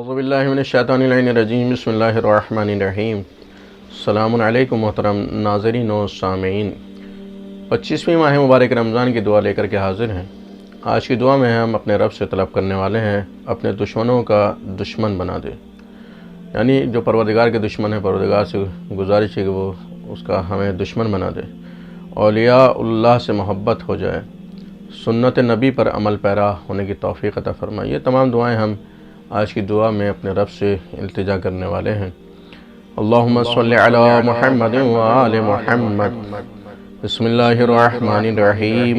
اعوذ باللہ من الشیطان الرجیم بسم اللہ الرحمن الرحیم۔ السلام علیکم محترم ناظرین و سامعین، 25ویں ماہ مبارک رمضان کی دعا لے کر کے حاضر ہیں۔ آج کی دعا میں ہم اپنے رب سے طلب کرنے والے ہیں اپنے دشمنوں کا دشمن بنا دے، یعنی جو پروردگار کے دشمن ہیں، پروردگار سے گزارش ہے کہ وہ اس کا ہمیں دشمن بنا دے، اولیاء اللہ سے محبت ہو جائے، سنت نبی پر عمل پیرا ہونے کی توفیق عطا فرمائے۔ یہ تمام دعائیں ہم آج کی دعا میں اپنے رب سے التجا کرنے والے ہیں۔ اللہم صلی علی محمد وآل محمد، بسم اللہ الرحمن الرحیم۔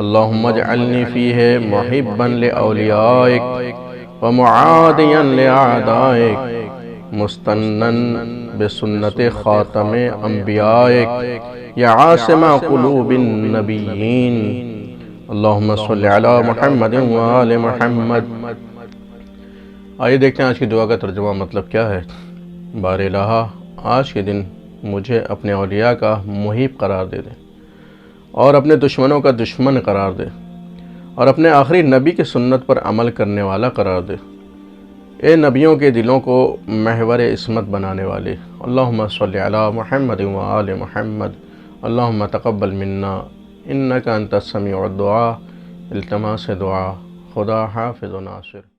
اللہم اجعلنی فیہ محبا لأولیائک ومعادیا لأعدائک، مستنا بسنت خاتم انبیائک، یا عاصم قلوب النبیین۔ اللہم صلی علی محمد وآل محمد۔ آئیے دیکھتے ہیں آج کی دعا کا ترجمہ مطلب کیا ہے۔ بار الہا، آج کے دن مجھے اپنے اولیاء کا محب قرار دے دے اور اپنے دشمنوں کا دشمن قرار دے، اور اپنے آخری نبی کی سنت پر عمل کرنے والا قرار دے۔ اے نبیوں کے دلوں کو محور عصمت بنانے والے، اللہم صلی علی محمد وآل محمد۔ اللہم تقبل منا انکا انت السمیع الدعاء۔ التماس دعا، خدا حافظ و ناصر۔